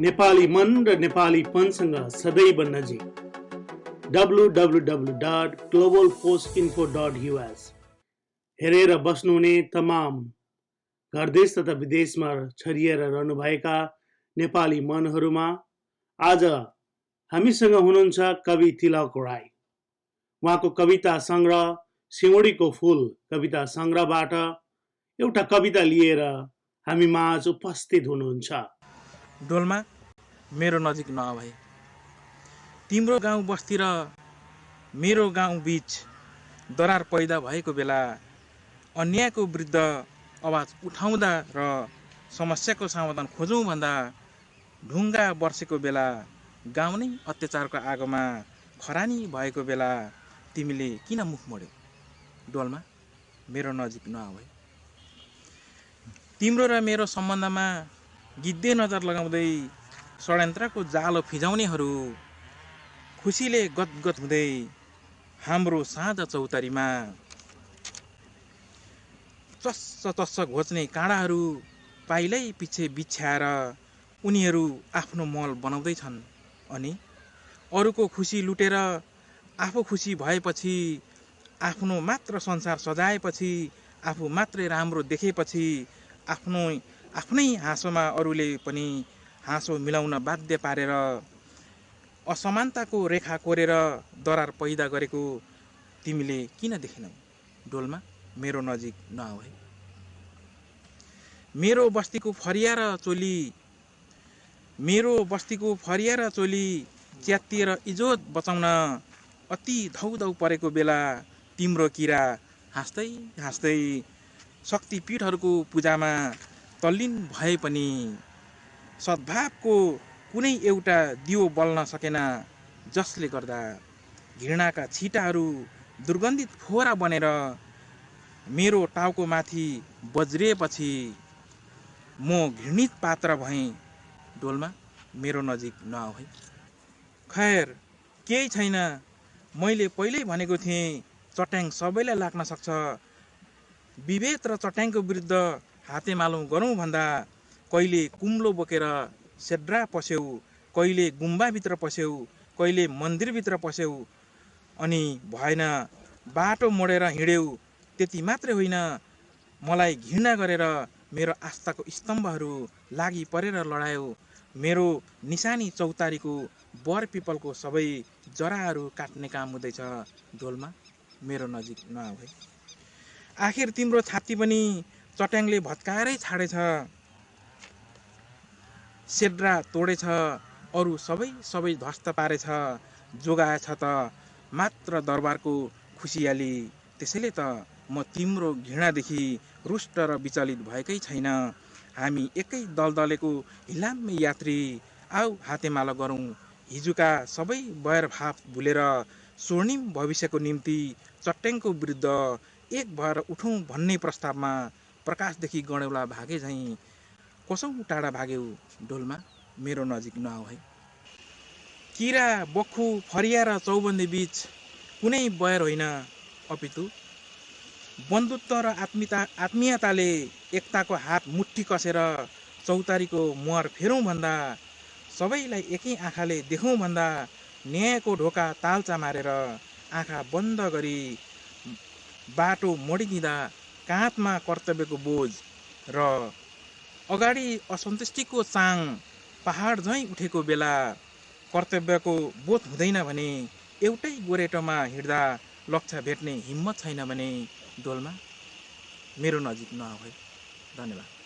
नेपाली मन र नेपालीपनसँग सदैव नजिक www.globalpostinfo.us हेरेर बस्नुहुने तमाम घरदेश तथा विदेशमा छरिएर रहनुभएका नेपाली मनहरूमा आज हामीसँग हुनुहुन्छ कवि तिलक राई। उहाँको कविता संग्रह सिउँडीको फूल कविता संग्रहबाट एउटा कविता लिएर हामी माझ उपस्थित हुनुहुन्छ। डोल्मा मेरो नजिक नभए तिम्रो गाउँ बस्ती र मेरो गाउँ बीच दरार पैदा भएको बेला अन्यायको विरुद्ध आवाज उठाउँदा र समस्याको समाधान खोजौँ भन्दा ढुङ्गा बर्सेको बेला गाउँ नै अत्याचारको आगोमा खरानी भएको बेला तिमीले किन मुख मोड्यौ? डोल्मा मेरो नजिक नभए तिम्रो र मेरो सम्बन्धमा गिद्धे नजर लगाउँदै षड्यन्त्रको जालो फिजाउनेहरू खुसीले गदगद हुँदै हाम्रो साँझ चौतारीमा चस्स घोच्ने काँडाहरू पाइलै पछि बिछ्याएर उनीहरू आफ्नो मल बनाउँदैछन् अनि अरूको खुसी लुटेर आफू खुसी भएपछि आफ्नो मात्र संसार सजाएपछि आफू मात्रै राम्रो देखेपछि आफ्नै हाँसोमा अरूले पनि हाँसो मिलाउन बाध्य पारेर असमानताको रेखा कोरेर दरार पैदा गरेको तिमीले किन देखेनौ? डोल्मा मेरो नजिक नआऊ। मेरो बस्तीको फरिया र चोली च्यातिएर इज्जत बचाउन अति धौधौ परेको बेला तिम्रो किरा हाँस्दै हाँस्दै शक्तिपीठहरूको पूजामा तल्लीन भए पनि सद्भावको कुनै एउटा दियो बल्न सकेन, जसले गर्दा घृणाका छिटाहरू दुर्गन्धित फोहरा बनेर मेरो टाउको माथि बज्रिएपछि म घृणित पात्र भएँ। डोल्मा मेरो नजिक नआऊ। खैर केही छैन, मैले पहिल्यै भनेको थिएँ चट्याङ सबैलाई लाग्न सक्छ। विभेद र चट्याङको विरुद्ध हातेमालो गरौँ भन्दा कहिले कुम्लो बोकेर सेड्रा पस्यौ, कहिले गुम्बाभित्र पस्यौ, कहिले मन्दिरभित्र पस्यौ अनि भएन बाटो मोडेर हिँड्यौ। त्यति मात्रै होइन, मलाई घृणा गरेर मेरो आस्थाको स्तम्भहरू लागि परेर लडायौ। मेरो निशानी चौतारीको बर पिपलको सबै जराहरू काट्ने काम हुँदैछ। डोल्मा मेरो नजिक नआऊ। आखिर तिम्रो छाती पनि चट्याङले भत्काएरै छाडेछ, सेड्रा तोडेछ, अरू सबै ध्वस्त पारेछ, जोगाएछ त मात्र दरबारको खुसियाली। त्यसैले त म तिम्रो घृणादेखि रुष्ट र विचलित भएकै छैन। हामी एकै दलदलेको हिलाम्य यात्री, आऊ हातेमाला गरौँ। हिजोका सबै वैरभाव भुलेर स्वर्णिम भविष्यको निम्ति चट्याङको विरुद्ध एक भएर उठौँ भन्ने प्रस्तावमा प्रकाशदेखि गणेउला भागे झैँ कसौँ टाढा भाग्यौ। डोल्मा मेरो नजिक नआऊ। किरा बख्खु फरिया र चौबन्दी बीच कुनै बैर होइन, अपितु बन्धुत्व र आत्मीयताले एकताको हात मुट्ठी कसेर चौतारीको मुहार फेरौँ भन्दा, सबैलाई एकै आँखाले देखौँ भन्दा, न्यायको ढोका ताल्चा मारेर आँखा बन्द गरी बाटो मोडिदिँदा काँधमा कर्तव्यको बोझ र अगाडि असन्तुष्टिको चाङ पहाड झैँ उठेको बेला कर्तव्यको बोध हुँदैन भने, एउटै गोरेटोमा हिँड्दा लक्ष्य भेट्ने हिम्मत छैन भने डोल्मा मेरो नजिक नआऊ। धन्यवाद।